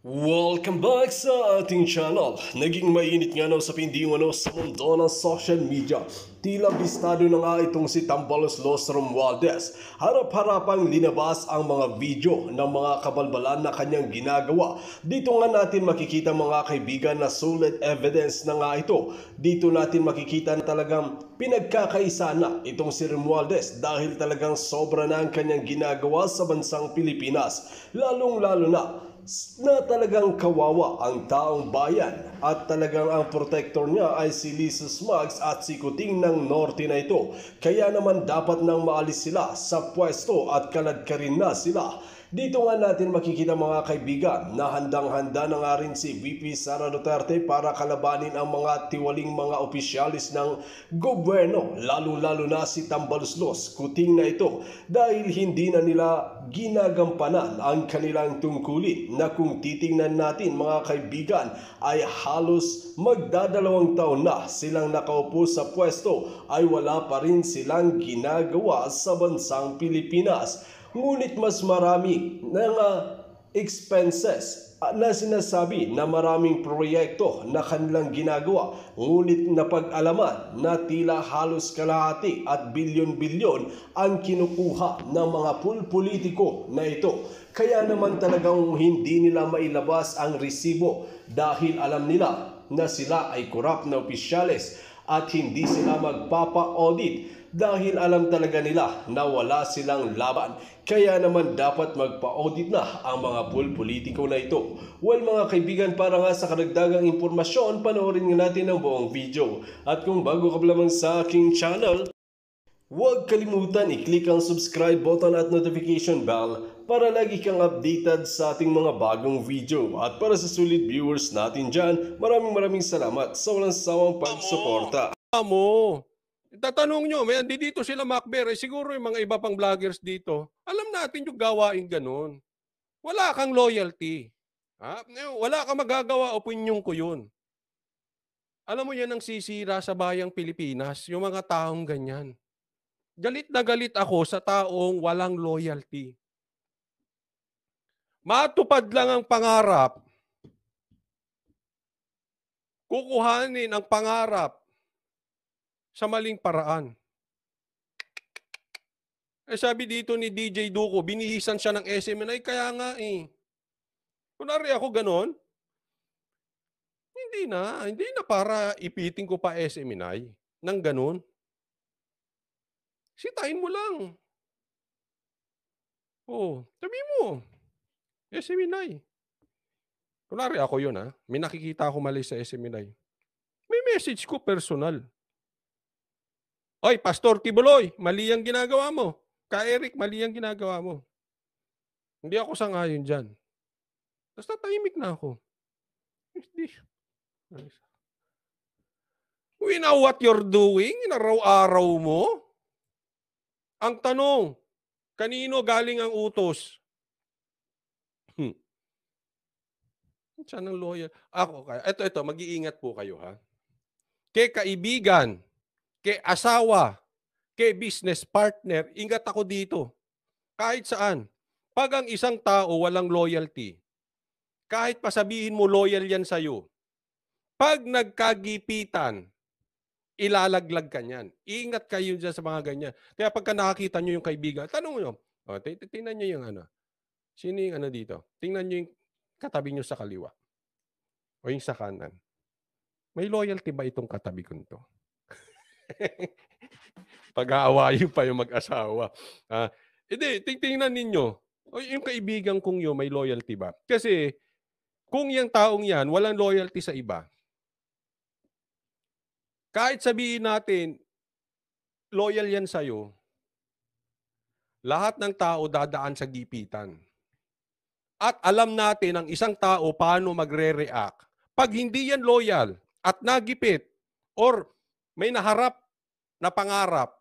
Welcome back sa ating channel. Naging mainit nga na usapin di sa mundo ng social media. Tila bistado na nga itong si Tambalos Los Romualdez. Harap-harapang linabas ang mga video ng mga kabalbalan na kanyang ginagawa. Dito nga natin makikita mga kaibigan na solid evidence na nga ito. Dito natin makikita na talagang pinagkakaisa na itong si Romualdez dahil talagang sobra na ang kanyang ginagawa sa bansang Pilipinas. Lalong-lalo na talagang kawawa ang taong bayan at talagang ang protector niya ay si Lisa Smugs at si Kuting ng Norte na ito. Kaya naman dapat nang maalis sila sa pwesto at kaladkarin na sila. Dito nga natin makikita mga kaibigan na handang-handa na nga rin si VP Sara Duterte para kalabanin ang mga tiwaling mga opisyalis ng gobyerno, lalo-lalo na si Tambaluslos, Kuting na ito, dahil hindi na nila ginagampanan ang kanilang tungkulin na kung titingnan natin mga kaibigan ay halos magdadalawang taon na silang nakaupo sa pwesto ay wala pa rin silang ginagawa sa bansang Pilipinas. Ngunit mas marami ng expenses na sinasabi na maraming proyekto na kanilang ginagawa. Ngunit napag-alaman na tila halos kalahati at bilyon-bilyon ang kinukuha ng mga pulpolitiko na ito. Kaya naman talagang hindi nila mailabas ang resibo dahil alam nila na sila ay korap na opisyales at hindi sila magpapa-audit dahil alam talaga nila na wala silang laban. Kaya naman dapat magpa-audit na ang mga politiko na ito. Well mga kaibigan, para nga sa karagdagang impormasyon, panoorin nga natin ang buong video. At kung bago ka pa lamang sa aking channel, huwag kalimutan i-click ang subscribe button at notification bell para lagi kang updated sa ating mga bagong video. At para sa sulit viewers natin dyan, maraming salamat sa walang sawang pagsuporta. Mo. Tatanong nyo, may andi dito sila Macber, siguro yung mga iba pang vloggers dito, alam natin yung gawain ganun. Wala kang loyalty. Ha? Wala kang magagawa, opinion ko yun. Alam mo yan ang sisira sa bayang Pilipinas, yung mga taong ganyan. Galit na galit ako sa taong walang loyalty. Matupad lang ang pangarap, kukuhanin ang pangarap sa maling paraan. Sabi dito ni DJ Duco, binihisan siya ng SMNI, kaya nga eh. Kunwari ako ganon, hindi na para ipiting ko pa SMNI ng ganon. Sitain mo lang. Sabi mo, SMNI. Kunwari ako yun may nakikita ako mali sa SMNI. May message ko personal. Oy, Pastor Tibuloy, mali ang ginagawa mo. Ka Eric, mali ang ginagawa mo. Hindi ako sangayon dyan. Tapos tatahimik na ako. We know what you're doing in araw-araw mo. Ang tanong, kanino galing ang utos? Siya ng lawyer. Ako, ito, mag-iingat po kayo ha. Kay kaibigan, kay asawa, kay business partner, ingat ako dito. Kahit saan. Pag ang isang tao walang loyalty, kahit pasabihin mo loyal yan sa'yo, pag nagkagipitan, ilalaglag ka niyan. Ingat kayo dyan sa mga ganyan. Kaya pagka nakakita nyo yung kaibigan, tanong nyo, tingnan nyo yung sino yung dito? Tingnan nyo yung katabi nyo sa kaliwa. O yung sa kanan. May loyalty ba itong katabi ko nito? Pag-aawayin pa yung mag-asawa. Hindi, tingnan ninyo. O yung kaibigan kong yun, may loyalty ba? Kasi, kung yung taong yan, walang loyalty sa iba, kahit sabihin natin, loyal yan sa'yo, lahat ng tao dadaan sa gipitan. At alam natin ang isang tao paano magre-react. Pag hindi yan loyal at nagipit or may naharap na pangarap,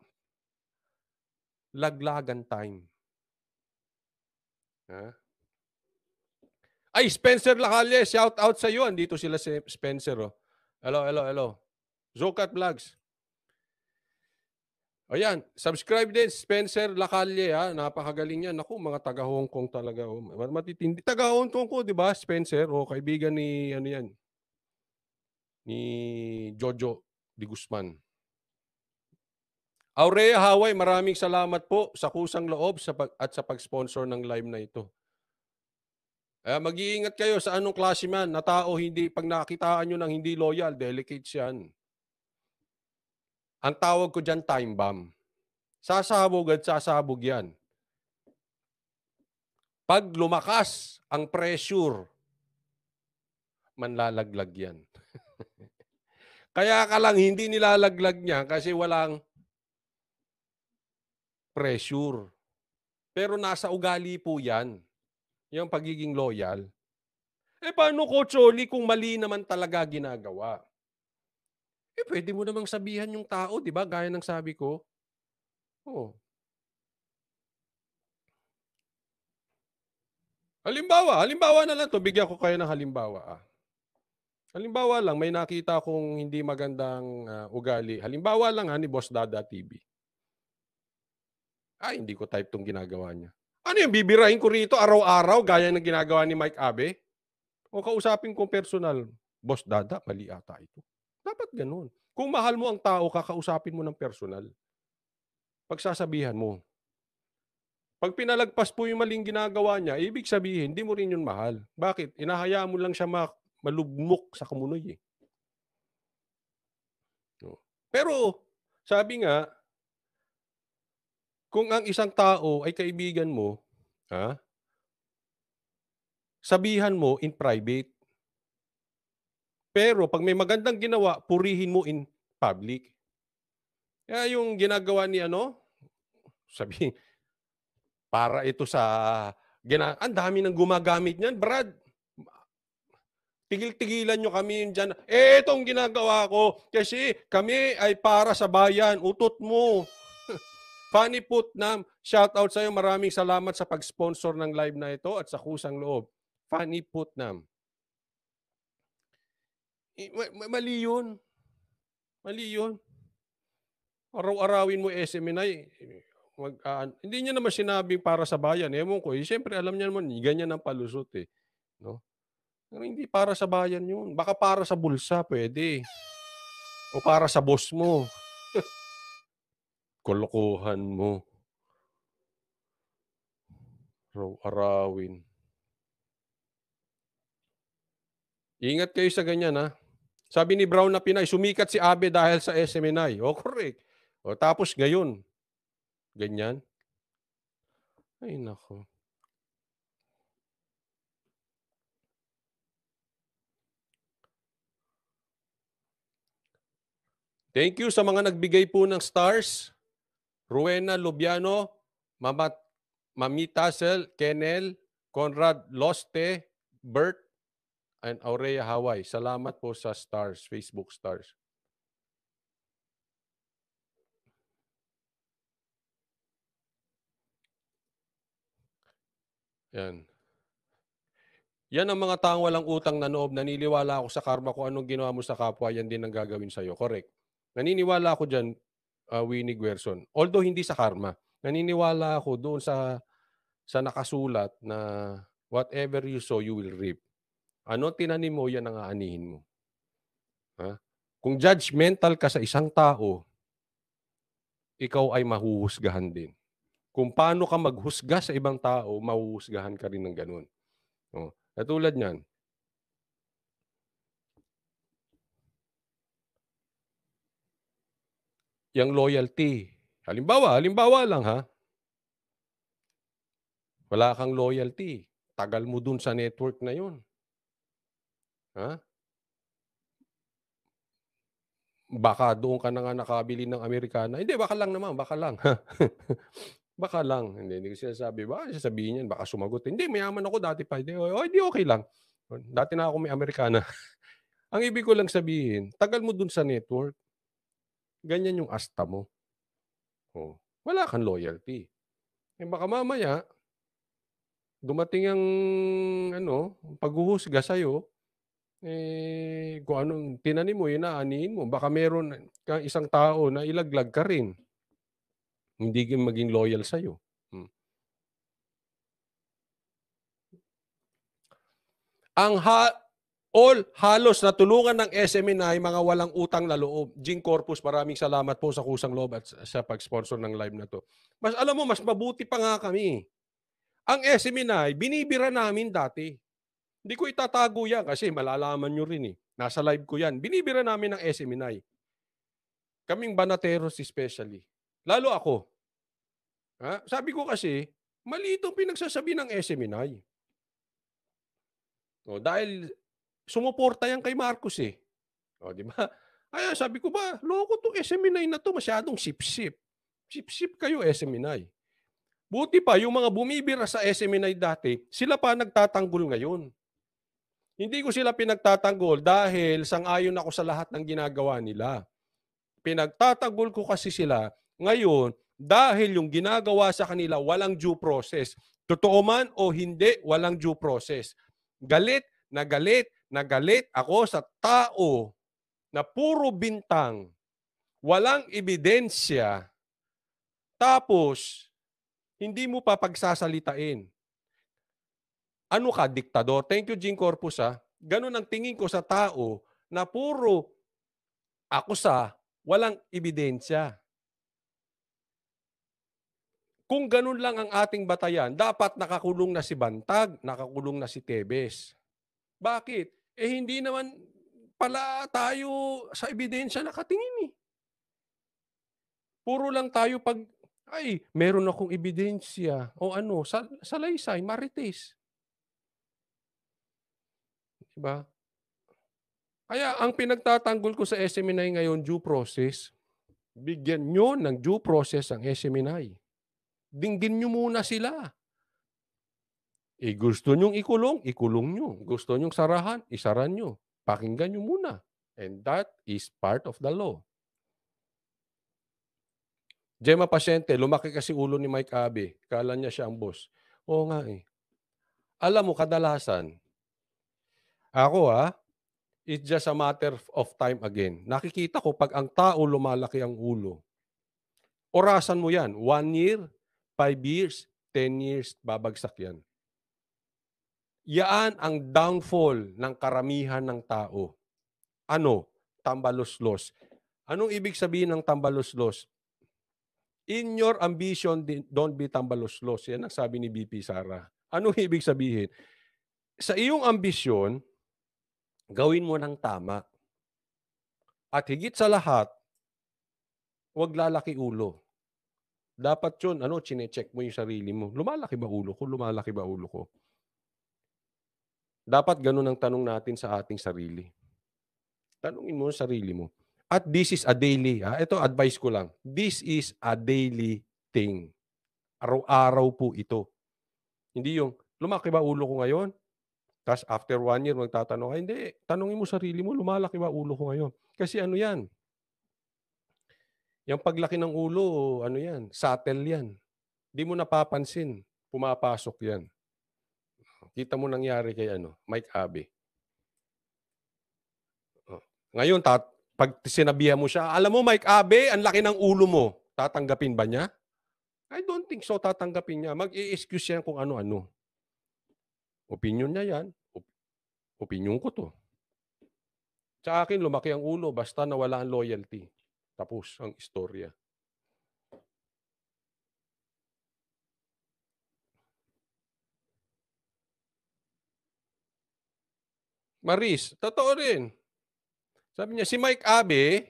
laglagan time. Ay, Spencer Lacalle, shout out sa iyo. Andito sila si Spencer. Hello. Zocat Vlogs. Ayan, subscribe din, Spencer Lacalle, ha? Napakagaling yan. Naku, mga taga-Hong Kong talaga. Oh. Matitindi. Taga-Hong Kong ko, di ba, Spencer? O, kaibigan ni, ano yan, ni Jojo Di Guzman. Aurea Haway, maraming salamat po sa kusang loob at sa pag-sponsor ng live na ito. Mag-iingat kayo sa anong klase man na tao, hindi, pag nakitaan nyo ng hindi loyal, delicates yan. Ang tawag ko dyan, time bomb. Sasabog at sasabog yan. Pag lumakas ang pressure, manlalaglag yan. Kaya ka lang hindi nilalaglag niya kasi walang pressure. Pero nasa ugali po yan, yung pagiging loyal. Paano, Coach Oli, kung mali naman talaga ginagawa? Pwede mo namang sabihan yung tao, di ba? Gaya ng sabi ko. Oh. Halimbawa na lang to, bigyan ko kayo ng halimbawa. Halimbawa lang, may nakita akong hindi magandang ugali. Halimbawa lang ni Boss Dada TV. Hindi ko type tong ginagawa niya. Ano yung bibirahin ko rito araw-araw gaya ng ginagawa ni Mike Abe? O kausapin ko personal, Boss Dada, mali ata ito. Dapat ganun. Kung mahal mo ang tao, kakausapin mo ng personal. Pagsasabihan mo. Pag pinalagpas po yung maling ginagawa niya, ibig sabihin, hindi mo rin yun mahal. Bakit? Inahayaan mo lang siya malugmok sa kumunoy. Pero, sabi nga, kung ang isang tao ay kaibigan mo, sabihan mo in private. Pero pag may magandang ginawa, purihin mo in public. Kaya yung ginagawa ni sabi, para ito sa, ang dami nang gumagamit niyan, Brad. Tigil-tigilan nyo kami yun dyan. Itong ginagawa ko, kasi kami ay para sa bayan. Utot mo. Funny Putnam, shout out sa'yo. Maraming salamat sa pag-sponsor ng live na ito at sa kusang loob. Funny Putnam. Mali yun. Mali yun. Araw-arawin mo SMNI. Hindi niya naman sinabing para sa bayan. Ewan ko. Siyempre, alam niya naman, ganyan ang palusot eh. No? Pero hindi para sa bayan yun. Baka para sa bulsa, pwede. O para sa boss mo. Kolokohan mo. Araw-arawin. Ingat kayo sa ganyan, ha? Sabi ni Brown na Pinay, sumikat si Abe dahil sa SMNI. Correct. Tapos ngayon, ganyan. Ay, nako. Thank you sa mga nagbigay po ng stars. Rowena Lubiano, Mami Tassel, Kenel, Conrad Loste, Bert, and Aurea Haway. Salamat po sa stars, Facebook stars. Yan. Yan ang mga taong walang utang na loob. Naniniwala ako sa karma kung anong ginawa mo sa kapwa, yan din ang gagawin sa'yo. Correct. Naniniwala ako dyan, Winnie Guerson. Although hindi sa karma. Naniniwala ako doon sa nakasulat na whatever you sow, you will reap. Ano tinanim mo, yan ang aanihin mo. Kung judgmental ka sa isang tao, ikaw ay mahuhusgahan din. Kung paano ka maghusga sa ibang tao, mahuhusgahan ka rin ng ganun. Katulad niyan. Yang loyalty. Halimbawa lang ha. Wala kang loyalty. Tagal mo dun sa network na yun. Baka doon ka na nga nakabili ng Amerikana. Hindi, baka lang naman. Baka lang. Baka lang. Hindi ko sinasabi. Baka sasabihin yan. Baka sumagot. Hindi, mayaman ako dati pa. Hindi, okay lang. Dati na ako may Amerikana. Ang ibig ko lang sabihin, tagal mo dun sa network. Ganyan yung asta mo. Wala kang loyalty. Baka mamaya, dumating ang paghuhusga sa'yo, kung anong tinanim mo, yun aanihin mo. Baka meron kang isang tao na ilaglag ka rin. Hindi ka maging loyal sa'yo. Halos natulungan ng SMNI mga walang utang na loob. Jing Corpus, maraming salamat po sa kusang loob at sa pag-sponsor ng live na to. Alam mo, mas mabuti pa nga kami. Ang SMNI, binibira namin dati. Hindi ko itatago yan kasi malalaman nyo rin eh. Nasa live ko yan. Binibira namin ng SMNI. Kaming banateros especially. Lalo ako. Sabi ko kasi, mali itong pinagsasabi ng SMNI. Dahil sumuporta yan kay Marcos eh. Di ba? Kaya sabi ko ba, loko itong SMNI na to, masyadong sip-sip. Sip-sip kayo SMNI. Buti pa, yung mga bumibira sa SMNI dati, sila pa nagtatanggol ngayon. Hindi ko sila pinagtatanggol dahil sang-ayon ako sa lahat ng ginagawa nila. Pinagtatanggol ko kasi sila ngayon dahil yung ginagawa sa kanila walang due process. Totoo man o hindi, walang due process. Galit na galit na galit ako sa tao na puro bintang, walang ebidensya, tapos hindi mo pa pagsasalitain. Ano ka, diktador? Thank you, Jing Corpus. Ganun ang tingin ko sa tao na puro akusa, walang ebidensya. Kung ganun lang ang ating batayan, dapat nakakulong na si Bantag, nakakulong na si Tebes. Bakit? Hindi naman pala tayo sa ebidensya nakatingin eh. Puro lang tayo meron akong ebidensya o salaysay, marites. Diba? Kaya ang pinagtatanggol ko sa SMNI ngayon, due process, bigyan nyo ng due process ang SMNI. Dinggin nyo muna sila. Gusto nyong ikulong nyo. Gusto nyong sarahan, isaran nyo. Pakinggan nyo muna. And that is part of the law. Gemma Pasyente, lumaki kasi ulo ni Mike Abe. Kala niya siya ang boss. Oo nga eh. Alam mo, kadalasan, ako it's just a matter of time again. Nakikita ko pag ang tao lumalaki ang ulo, orasan mo yan. 1 year, 5 years, 10 years, babagsak yan. Yaan ang downfall ng karamihan ng tao. Tambaluslos. Anong ibig sabihin ng tambaluslos? In your ambition, don't be tambaluslos. Yan ang sabi ni BP Sara. Anong ibig sabihin? Sa iyong ambisyon, gawin mo ng tama. At higit sa lahat, huwag lalaki ulo. Dapat yun, chine-check mo yung sarili mo. Lumalaki ba ulo ko? Lumalaki ba ulo ko? Dapat ganun ang tanong natin sa ating sarili. Tanungin mo ang sarili mo. At this is a daily. Ito, advice ko lang. This is a daily thing. Araw-araw po ito. Hindi yung, lumaki ba ulo ko ngayon? Tapos after 1 year, magtatanong, hindi. Tanungin mo sarili mo, lumalaki ba ulo ko ngayon? Kasi yan? Yung paglaki ng ulo, yan? Subtle yan. Di mo napapansin. Pumapasok yan. Kita mo nangyari kay Mike Abe. Ngayon, pag sinabihan mo siya, alam mo Mike Abe, ang laki ng ulo mo. Tatanggapin ba niya? I don't think so tatanggapin niya. Mag-i-excuse siya kung ano-ano. Opinion niya yan. Opinion ko to. Sa akin, lumaki ang ulo basta nawala ang loyalty. Tapos ang istorya. Maris, totoo rin. Sabi niya, si Mike Abe,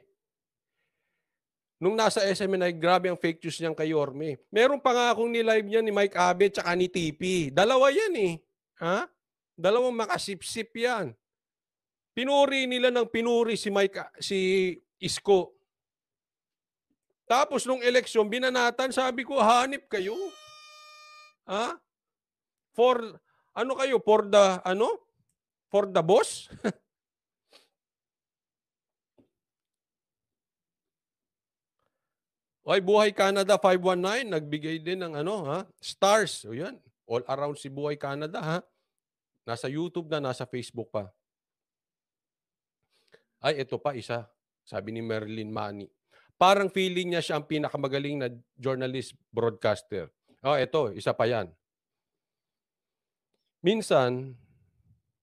nung nasa SMNI, grabe ang fake news niyang kay Yorme. Meron pa nga akong ni-live niya ni Mike Abe tsaka ni TP. Dalawa yan eh. Dalawang makasip-sip yan. Pinuri nila ng pinuri si Isko. Tapos nung eleksyon, binanatan, sabi ko, hanip kayo. For the boss? Oy, Buhay Canada 519, nagbigay din ng stars. O yan, all around si Buhay Canada Nasa YouTube na, nasa Facebook pa. Ay, ito pa isa. Sabi ni Marilyn Manny. Parang feeling niya siya ang pinakamagaling na journalist broadcaster. Ito, isa pa yan. Minsan,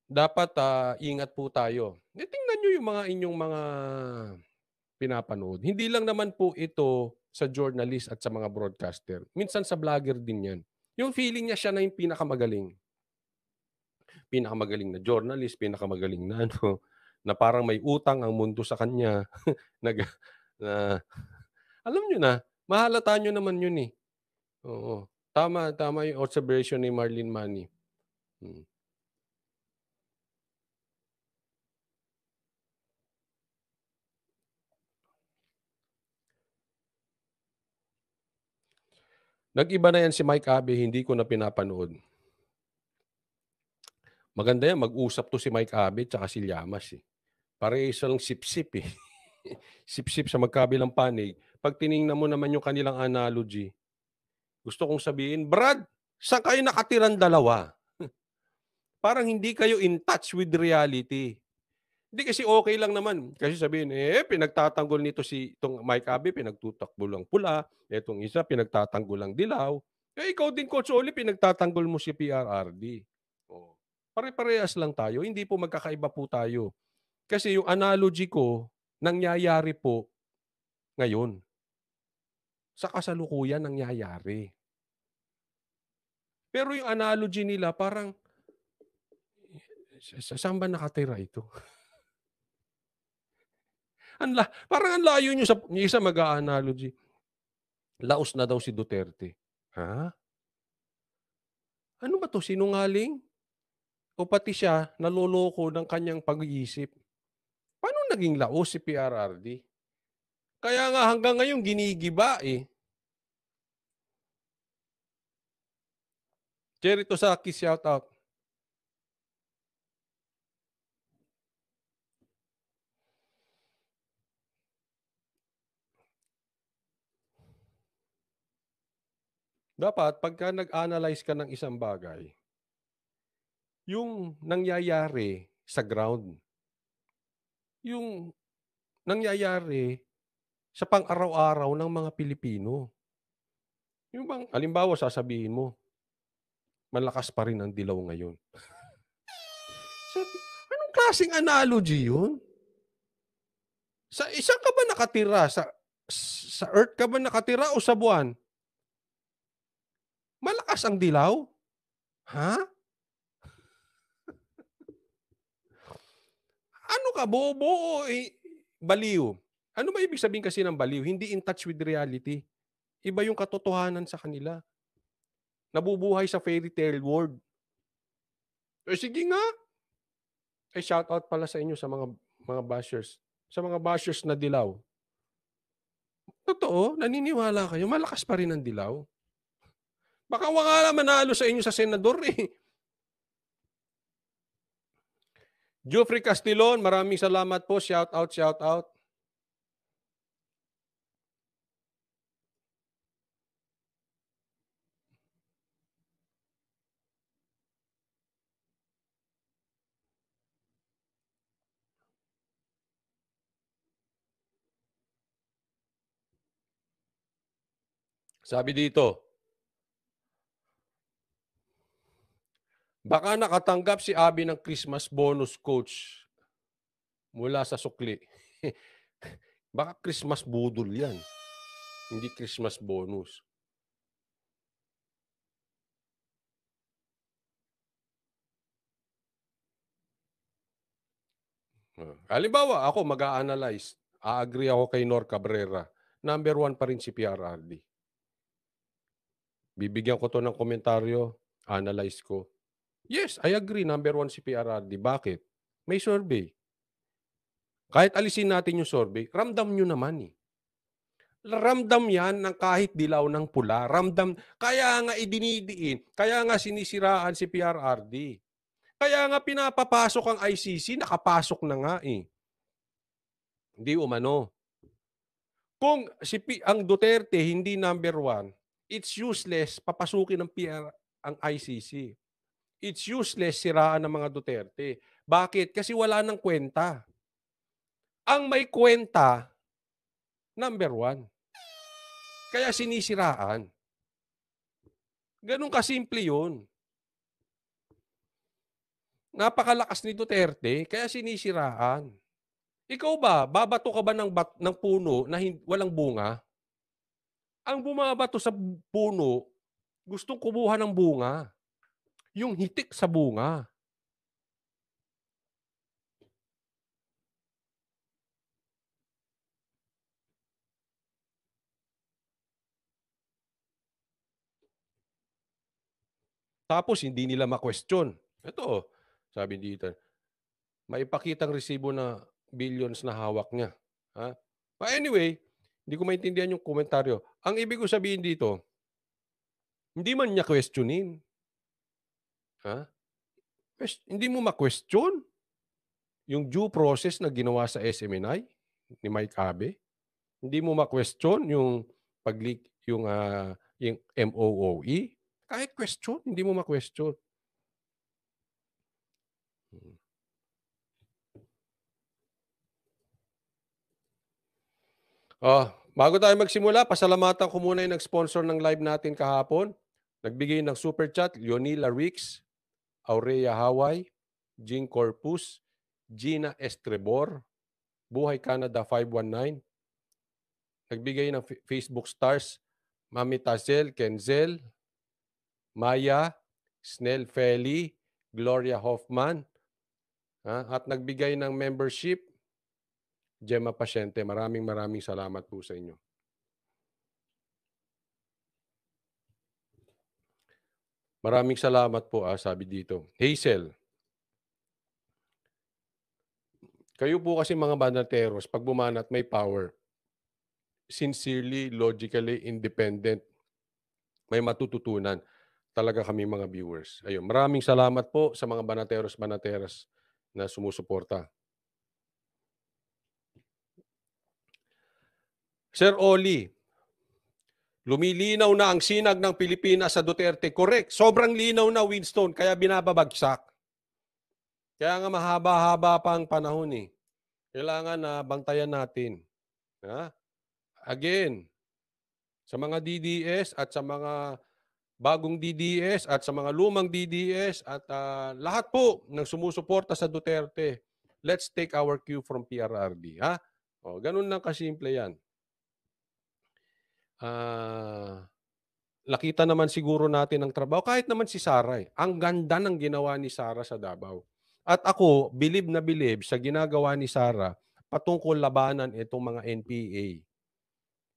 dapat ingat po tayo. Tingnan nyo yung mga inyong mga pinapanood. Hindi lang naman po ito sa journalist at sa mga broadcaster. Minsan sa vlogger din yan. Yung feeling niya siya na yung pinakamagaling. Pinakamagaling na journalist, pinakamagaling na na parang may utang ang mundo sa kanya. Alam nyo na, mahalata nyo naman yun eh. Oo. Tama yung observation ni Marlene Manny. Nag-iba na yan si Mike Abe, hindi ko na pinapanood. Maganda yan, mag-usap to si Mike Abe tsaka si Llamas eh. Parehas lang sip-sip eh. Sip-sip sa magkabilang panig. Pag tiningnan mo naman yung kanilang analogy, gusto kong sabihin, Brad, saan kayo nakatiran dalawa? Parang hindi kayo in touch with reality. Hindi kasi okay lang naman. Kasi sabihin, pinagtatanggol nito itong Mike Abe, pinagtutakbo lang pula. Itong isa, pinagtatanggol lang dilaw. Ikaw din, Coach Oli, pinagtatanggol mo si PRRD. Oh. Pare-parehas lang tayo. Hindi po magkakaiba po tayo. Kasi yung analogy ko, nangyayari po ngayon. Sa kasalukuyan nangyayari. Pero yung analogy nila, parang, saan ba nakatira ito? Parang ang layo nyo sa yung isa mag-a-analogy. Laos na daw si Duterte. Ha? Ano ba to? Sinungaling? O pati siya naloloko ng kanyang pag-iisip? Paano naging laos si PRRD? Kaya nga hanggang ngayon ginigiba eh. Cherry Tosaki, shout out. Dapat, pagka nag-analyze ka ng isang bagay, yung nangyayari sa ground, yung nangyayari sa pang-araw-araw ng mga Pilipino. Yung bang, halimbawa, sasabihin mo, malakas pa rin ang dilaw ngayon. Anong klaseng analogy yun? Saan ka ba nakatira? Sa Earth ka ba nakatira o sa buwan? Malakas ang dilaw? Ha? Ano ka, bobo o baliw? Ano ba ibig sabihin kasi ng baliw? Hindi in touch with reality. Iba yung katotohanan sa kanila. Nabubuhay sa fairy tale world. Sige nga. Shout out pala sa inyo sa mga bashers. Sa mga bashers na dilaw. Totoo, naniniwala kayo, malakas pa rin ang dilaw. Baka wala manalo sa inyo sa senador eh. Geoffrey Castillon, maraming salamat po. Shout out, shout out. Sabi dito, baka nakatanggap si Abby ng Christmas bonus, coach, mula sa sukli. Baka Christmas budol yan. Hindi Christmas bonus. Halimbawa, ako mag-a-analyze. A-agree ako kay Nor Cabrera. Number 1 pa rin si PRRD. Bibigyan ko to ng komentaryo, analyze ko. Yes, I agree. Number 1 si PRRD. Bakit? May survey. Kahit alisin natin yung survey, ramdam nyo naman eh. Ramdam yan ng kahit dilaw ng pula. Ramdam. Kaya nga idinidiin. Kaya nga sinisiraan si PRRD. Kaya nga pinapapasok ang ICC, nakapasok na nga eh. Hindi umano. Kung ang Duterte hindi number 1, it's useless papasukin ng PR ang ICC. It's useless siraan ng mga Duterte. Bakit? Kasi wala nang kwenta. Ang may kwenta, Number 1. Kaya sinisiraan. Ganun kasimple yun. Napakalakas ni Duterte, kaya sinisiraan. Ikaw ba, babato ka ba ng puno na walang bunga? Ang bumabato sa puno, gustong kumuha ng bunga. Yung hitik sa bunga. Tapos hindi nila ma-question. Ito, sabi dito, maipakitang resibo na billions na hawak niya. Ha? But anyway, hindi ko maintindihan yung komentaryo. Ang ibig ko sabihin dito, hindi man niya questionin. Ha? Hindi mo ma-question yung due process na ginawa sa SMNI ni Mike Abe. Hindi mo ma-question yung pag-leak yung MOOE. Kahit question, hindi mo ma-question. Bago tayo magsimula, pasalamatan ko muna yung nag-sponsor ng live natin kahapon. Nagbigay ng super chat, Leonila Rix, Aurea Hawaii, Jean Corpus, Gina Estrebor, Buhay Canada 519. Nagbigay ng Facebook stars, Mami Tazel, Kenzel, Maya, Snell Feli, Gloria Hoffman. At nagbigay ng membership, Gemma Pasyente. Maraming salamat po sa inyo. Maraming salamat po, sabi dito. Hazel, kayo po kasi mga banateros, pag bumanat may power, sincerely, logically, independent, may matututunan talaga kami mga viewers. Ayun, maraming salamat po sa mga banateros na sumusuporta. Sir Oli, lumilinaw na ang sinag ng Pilipinas sa Duterte. Correct. Sobrang linaw na, Winston, kaya binababagsak. Kaya nga mahaba-haba pa ang panahon eh. Kailangan na bantayan natin. Again, sa mga DDS at sa mga bagong DDS at sa mga lumang DDS at lahat po ng sumusuporta sa Duterte, let's take our cue from PRRD. Ganun lang kasimple yan. Nakita naman siguro natin ang trabaho. Kahit naman si Sara. Ang ganda ng ginawa ni Sara sa Davao. At ako, bilib na bilib sa ginagawa ni Sara patungkol labanan itong mga NPA.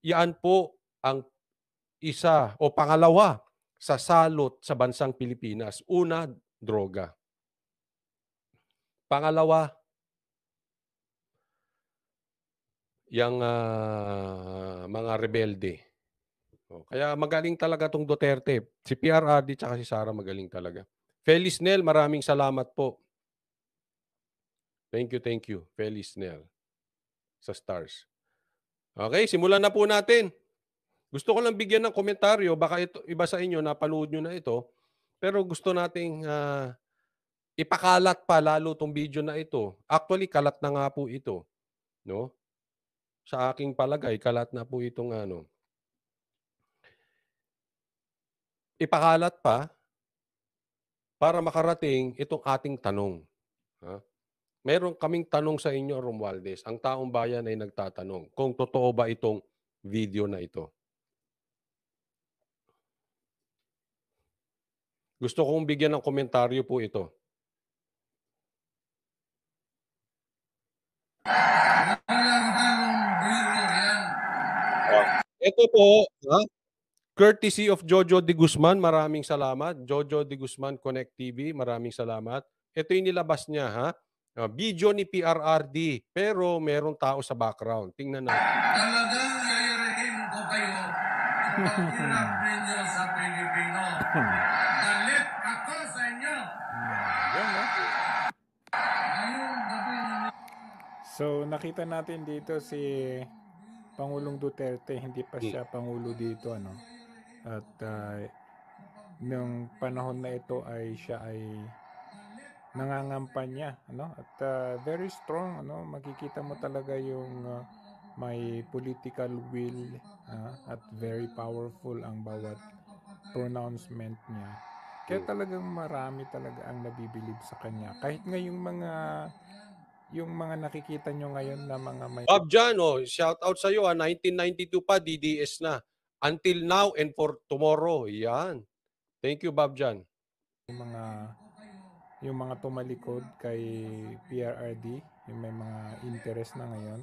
Yan po ang isa o pangalawa sa salot sa bansang Pilipinas. Una, droga. Pangalawa, yung mga rebelde. Kaya magaling talaga itong Duterte. Si PRRD tsaka si Sara magaling talaga. Feliz Nel, maraming salamat po. Thank you. Feliz Nel sa stars. Okay, simulan na po natin. Gusto ko lang bigyan ng komentaryo. Baka ito, iba sa inyo, napanood nyo na ito. Pero gusto nating ipakalat pa lalo itong video na ito. Actually, kalat na nga po ito. No? Sa aking palagay, kalat na po itong ipakalat pa para makarating itong ating tanong. Meron kaming tanong sa inyo, Romualdez. Ang taong bayan ay nagtatanong kung totoo ba itong video na ito. Gusto kong bigyan ng komentaryo po ito. Ito po, courtesy of Jojo de Guzman, maraming salamat. Jojo de Guzman Connect TV, maraming salamat. Ito yung nilabas niya, video ni PRRD, pero merong tao sa background. Tingnan natin. Talagang yayarihin ko kayo sa paghirap ninyo sa Pilipino. Galit ako sa inyo. So nakita natin dito si Pangulong Duterte, hindi pa siya Pangulo dito, at nung panahon na ito ay siya ay nangangampanya, at very strong, makikita mo talaga yung may political will, at very powerful ang bawat pronouncement niya. Kaya talagang marami talaga ang nabibilib sa kanya. Kahit nga yung mga nakikita nyo ngayon na mga may Bob Jan, shout out sa iyo, 1992 pa, DDS na. Until now and for tomorrow. Yan. Thank you, Bob Jan. yung mga tumalikod kay PRRD, yung may mga interest na ngayon,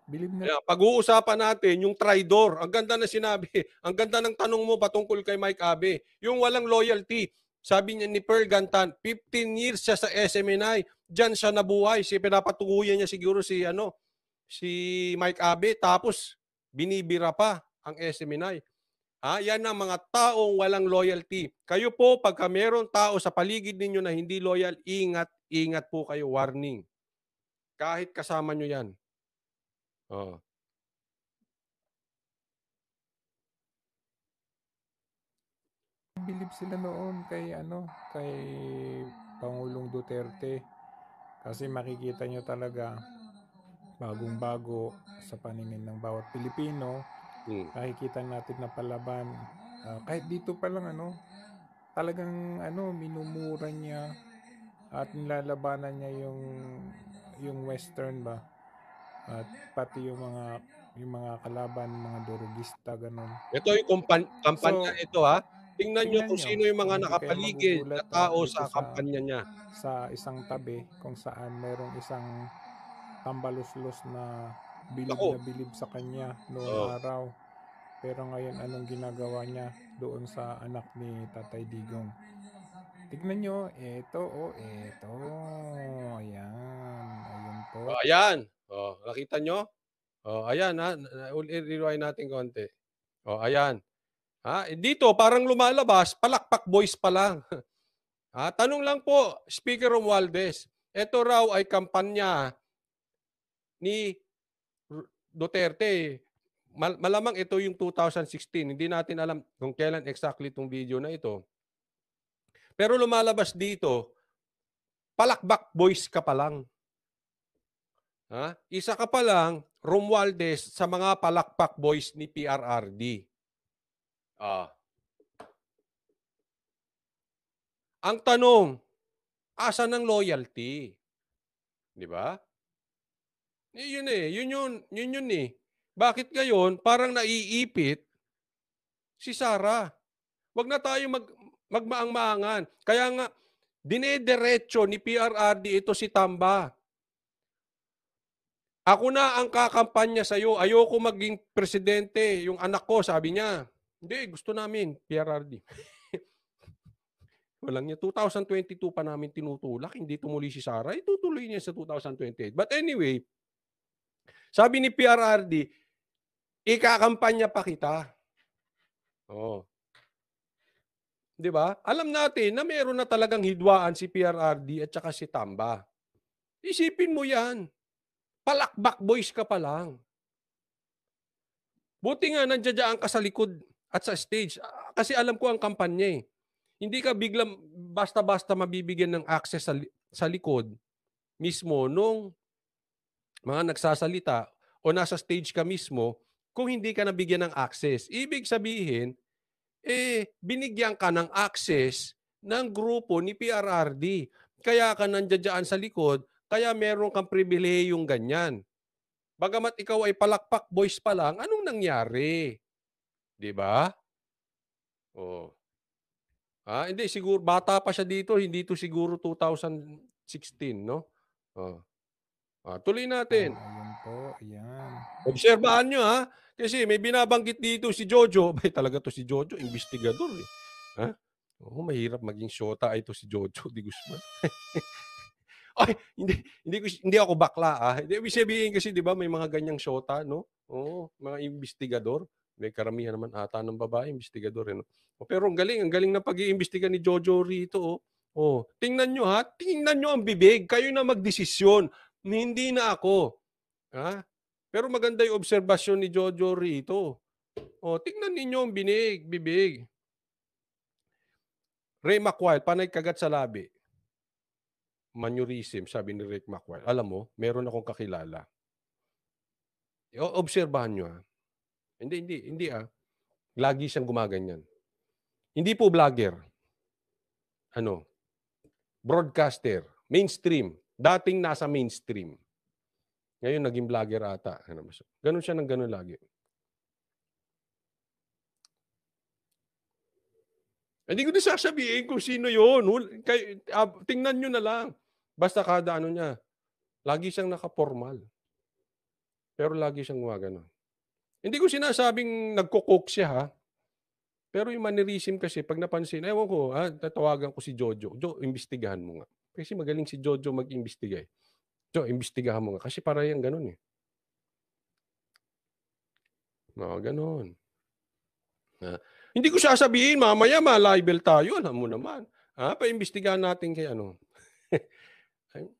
bilib na Yeah, pag-uusapan natin yung traitor. Ang ganda na sinabi. Ang ganda ng tanong mo patungkol kay Mike Abe. Yung walang loyalty. Sabi niya ni Pearl Gantan, 15 years siya sa SMNI. Diyan siya nabuhay. Pinapatuguyan niya siguro si Mike Abe. Tapos binibira pa ang SMNI. Yan ang mga taong walang loyalty. Kayo po, pagka meron tao sa paligid ninyo na hindi loyal, ingat po kayo. Warning. Kahit kasama nyo yan. bilib sila noon kay Pangulong Duterte, kasi makikita nyo talaga bagong-bago sa paningin ng bawat Pilipino. Nakikita natin na palaban, kahit dito pa lang talagang minumura niya at nilalabanan niya yung western ba, at pati yung mga kalaban, mga durugista, ganun. Ito yung kampanya ito Tingnan nyo kung nyo, sino yung mga hindi kayo nakapaligid na magugulat, tao dito sa kampanya niya. sa isang tabi kung saan merong isang tambaluslos na bilib sa kanya noong araw. Pero ngayon, anong ginagawa niya doon sa anak ni Tatay Digong? Tignan nyo, eto. Ayun po. Ayan. Nakita nyo? Ayan rewind natin konti. Ayan. Dito parang lumalabas, palakpak boys pa lang. Tanong lang po, Speaker Romualdez, ito raw ay kampanya ni Duterte. Malamang ito yung 2016. Hindi natin alam kung kailan exactly itong video na ito. Pero lumalabas dito, palakbak boys ka pa lang. Isa ka pa lang, Romualdez, sa mga palakpak boys ni PRRD. Ang tanong, asan ang loyalty? Di ba? Yun eh. Bakit ngayon parang naiipit si Sara? Wag na tayo magmaang-maangan. Kaya nga, dinediretso ni PRRD ito si Tamba. Ako na ang kakampanya sa'yo. Ayoko maging presidente. Yung anak ko, sabi niya, hindi, gusto namin, PRRD. Walang niya. 2022 pa namin tinutulak. Hindi tumuloy si Sara. Itutuloy niya sa 2028. But anyway, sabi ni PRRD, ikakampanya pa kita. Di ba? Alam natin na meron na talagang hidwaan si PRRD at saka si Tamba. Isipin mo yan. Palakbak boys ka pa lang. Buti nga nandiyan ka sa likod at sa stage. Kasi alam ko ang kampanya eh. Hindi ka biglang basta-basta mabibigyan ng access sa likod mismo nung mga nagsasalita o nasa stage ka mismo kung hindi ka nabigyan ng access. Ibig sabihin, binigyan ka ng access ng grupo ni PRRD. Kaya ka nandiyan sa likod, kaya meron kang pribilehiyong ganyan. Bagamat ikaw ay palakpak boys pa lang, anong nangyari? 'Di ba? Hindi siguro bata pa siya dito, hindi to siguro 2016, no? Tuloy natin. Ayun po, ayan. Obserbahan nyo kasi may binabanggit dito si Jojo. Bay talaga to si Jojo, investigador eh. Mahirap maging syota ito si Jojo Di Guzman. Ay, hindi ako bakla Ibig sabihin kasi 'di ba may mga ganyang syota, no? Mga investigador. May karamihan naman ata ng babae investigador no. Pero ang galing na pag-iimbestiga ni Jojo rito. Tingnan nyo tingnan nyo ang bibig. Kayo na magdesisyon, hindi na ako. Pero maganda yung obserbasyon ni Jojo rito. Tingnan ninyo ang bibig. Ray McWile, panay kagat sa labi. Maneurism, sabi ni Rick McWile. Alam mo, meron akong kakilala. Obserbahan nyo, ha? Hindi, Lagi siyang gumaganyan. Hindi po vlogger. Broadcaster. Mainstream. Dating nasa mainstream. Ngayon, naging vlogger ata. Ganun siya ng ganun lagi. Hindi ko na sasabihin kung sino yun. Tingnan nyo na lang. Basta kada niya, lagi siyang nakapormal. Pero lagi siyang gumagano. Hindi ko sinasabing nagko-cook siya, ha? Pero yung mannerism kasi, pag napansin, ewan ko, tatawagan ko si Jojo. Imbestigahan mo nga. Kasi magaling si Jojo mag-imbestiga. Imbestigahan mo nga. Kasi para yan ganun eh. Ganun. Hindi ko sasabihin, mamaya ma-libel tayo. Alam mo naman. Pa-imbestigahan natin kay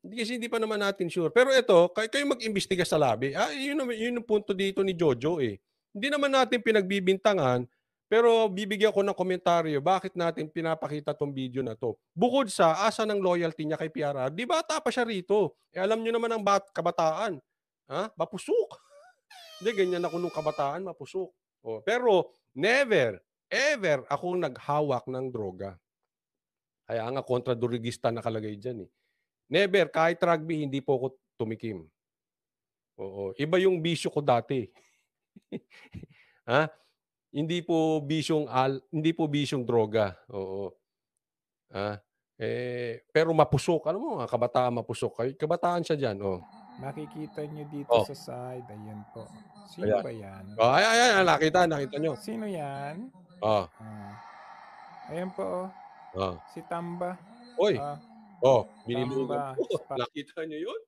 Hindi pa naman natin sure. Pero ito, kayo mag-imbestiga sa labi. Yun yung punto dito ni Jojo eh. Hindi naman natin pinagbibintangan, pero bibigyan ko ng komentaryo bakit natin pinapakita tong video na to. Bukod sa asa ng loyalty niya kay PRR, di bata pa siya rito. Alam niyo naman ang kabataan. Mapusok. Hindi, ganyan ako nung kabataan, mapusok. Pero never, ever akong naghawak ng droga. Kaya nga kontra-durigista nakalagay dyan eh. Never, kahit rugby, hindi po ako tumikim. Iba yung bisyo ko dati. Hindi po bisyong droga. Pero mapusok. Alam mo, kabataan mapusok. Kabataan siya dyan. Makikita nyo dito sa side. Ayan po. Sino ba yan? Ayan, nakita nyo. Sino yan? Ayan po. Si Tamba. Oy. Binilungan po. Nakita nyo yun?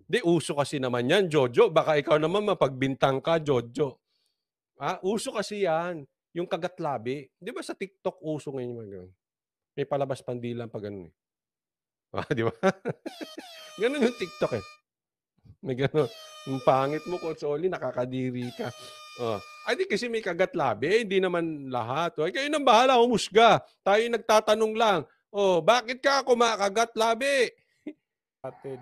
Di, uso kasi naman yan, Jojo. Baka ikaw naman mapagbintang ka, Jojo. Uso kasi yan. Yung kagatlabi. Di ba sa TikTok uso ngayon? May palabas pandilan pa ganun eh. Di ba? Ganun yung TikTok eh. May ganun. Yung pangit mo, Coach Oli, nakakadiri ka. Di kasi may kagatlabi. Hindi naman lahat. Kayo nang bahala, humusga. Tayo nagtatanong lang. Bakit ka kumakagat-labi? Atid.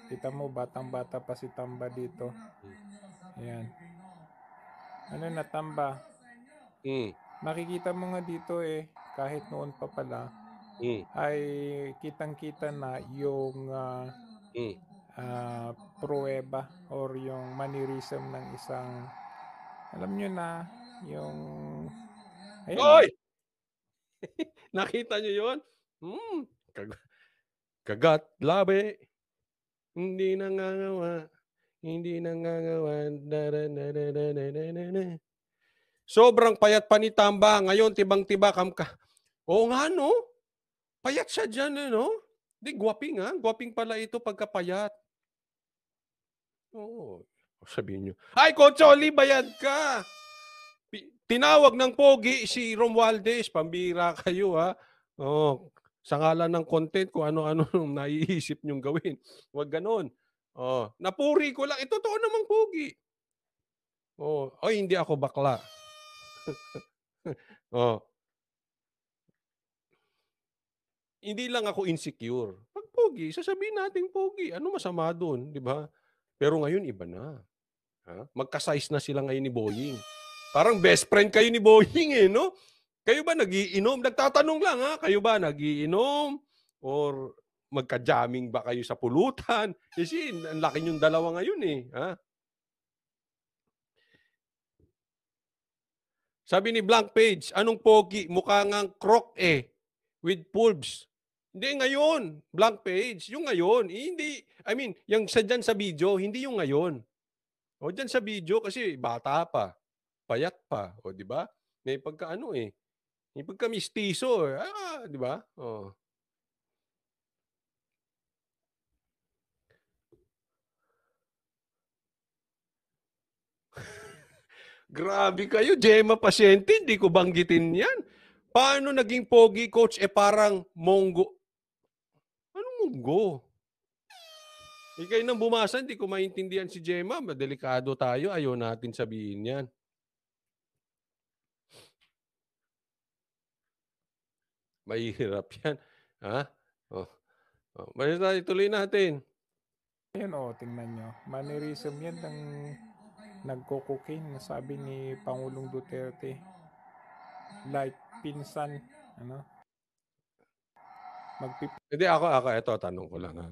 Kita mo, batang-bata pa si Tamba dito. Ayan. Ano na, Tamba? Makikita mo nga dito eh, kahit noon pa pala, ay kitang-kita na yung pruweba or yung mannerism ng isang, alam nyo na, yung... Ayan, Oy! Nakita nyo yun? Kagat-labi. Hindi nangagawa. Sobrang payat pa ni Tamba. Ngayon, tibang-tiba Oo nga, no? Payat siya dyan, no? Di, gwaping, ha? Gwaping pala ito pagkapayat. Oo. Sabihin nyo, ay, Coach Oli, bayad ka! Tinawag ng pogi si Romualdez. Pambira kayo, ha? Sa ngalan ng content, kung ano-ano naiisip nyong gawin. Huwag ganon. Napuri ko lang. Totoo namang pogi. Hindi ako bakla. Hindi lang ako insecure. Pag pogi, sasabihin natin pogi. Ano masama doon, di ba? Pero ngayon, iba na. Magka-size na sila ngayon ni Boying. Parang best friend kayo ni Boying eh, no? Kayo ba nagiinom? Nagtatanong lang, ha? Kayo ba nagiinom? Or magka-jamming ba kayo sa pulutan? Kasi ang laki niyong dalawa ngayon eh. Sabi ni Blank Page, anong pogi? Mukha ngang croc eh. With pulbs. Hindi ngayon. Blank Page. Yung ngayon. Hindi. I mean, yung dyan sa video, hindi yung ngayon. Dyan sa video kasi bata pa. Payat pa. Di ba? May pagka-ano eh. May pagka-mistiso eh. Di ba? Grabe kayo, Gemma Pasyente, hindi ko banggitin yan. Paano naging pogi, Coach? Parang monggo. Anong monggo? Kayo nang bumasa, hindi ko maintindihan si Gemma. Delikado tayo, ayaw natin sabihin yan. Mahirap yan. Basta ituloy natin. Ayun tingnan nyo. Mannerism yan ng nagko-cocaine, sabi ni Pangulong Duterte. Like pinsan, ano? Hindi ako ito tanong ko lang ha.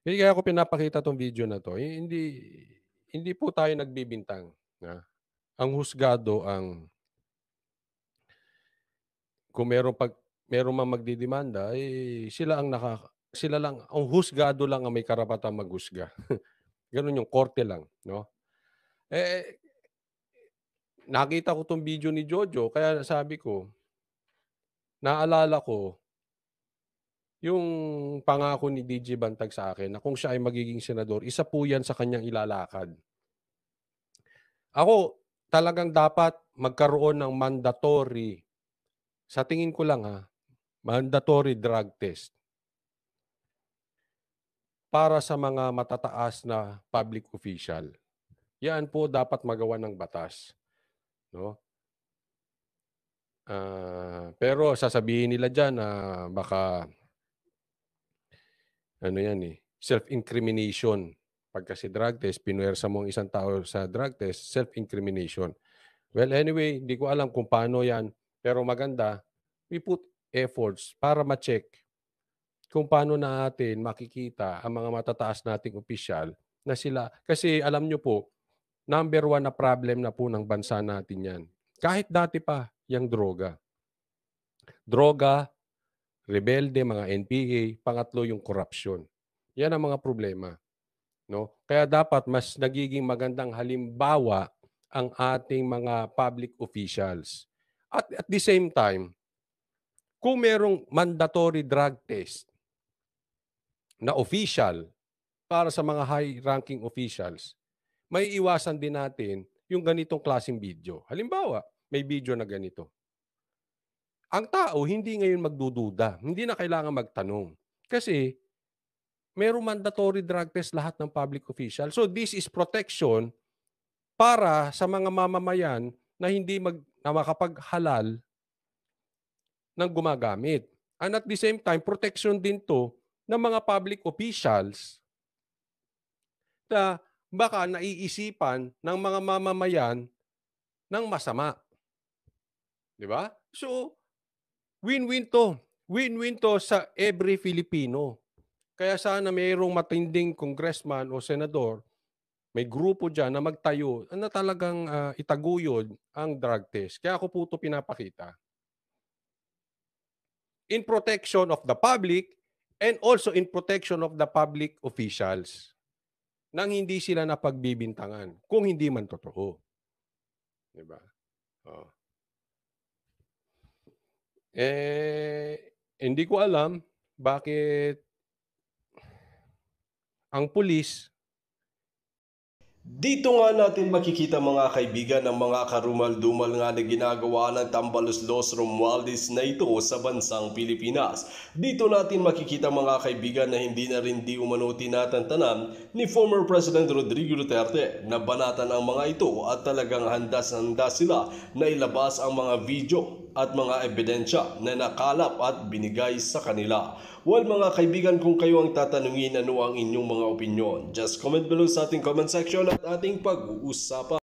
Hindi kaya ako pinapakita tong video na to. Hindi po tayo nagbibintang, ha? Ang husgado ang kung meron mang magdidemanda, sila lang ang husgado lang ang may karapatang maghusga. Ganun yung korte lang, no? Nakita ko tong video ni Jojo kaya sabi ko, naalala ko yung pangako ni DJ Bantag sa akin na kung siya ay magiging senador, isa po yan sa kanyang ilalakad. Ako, talagang dapat magkaroon ng mandatory, sa tingin ko lang mandatory drug test para sa mga matataas na public official. Yan po dapat magawa ng batas. No? Pero sasabihin nila dyan na baka self-incrimination. Pag kasi drug test, pinuwersa mo ang isang tao sa drug test, self-incrimination. Well, anyway, hindi ko alam kung paano yan. Pero maganda, we put efforts para ma-check kung paano natin makikita ang mga matataas nating opisyal na sila. Kasi alam nyo po, number 1 na problem na po ng bansa natin yan. Kahit dati pa, yung droga. Droga, rebelde, mga NPA, pangatlo yung corruption. Yan ang mga problema. No? Kaya dapat mas nagiging magandang halimbawa ang ating mga public officials. At the same time, kung merong mandatory drug test na official para sa mga high-ranking officials, may iwasan din natin yung ganitong klaseng video. Halimbawa, may video na ganito. Ang tao, hindi ngayon magdududa. Hindi na kailangan magtanong. Kasi, merong mandatory drug test lahat ng public official. So, this is protection para sa mga mamamayan na hindi na makapaghalal ng gumagamit. And at the same time, protection din to ng mga public officials na baka naiisipan ng mga mamamayan ng masama. Di ba? So, win-win to. Win-win to sa every Filipino. Kaya sana mayroong matinding congressman o senador, may grupo dyan na magtayo na talagang itaguyod ang drug test. Kaya ako po ito pinapakita. In protection of the public and also in protection of the public officials nang hindi sila napagbibintangan kung hindi man totoo. Diba? Oh. Hindi ko alam bakit ang pulis. Dito nga natin makikita mga kaibigan ang mga karumal-dumal nga na ginagawa ng Tambaloslos Romualdez na ito sa bansang Pilipinas. Dito natin makikita mga kaibigan na hindi na rin di umano tinatantanan ni former President Rodrigo Duterte na banatan ang mga ito at talagang handa sila na ilabas ang mga video at mga ebidensya na nakalap at binigay sa kanila. Well mga kaibigan, kung kayo ang tatanungin ano ang inyong mga opinyon, just comment below sa ating comment section at ating pag-uusapan.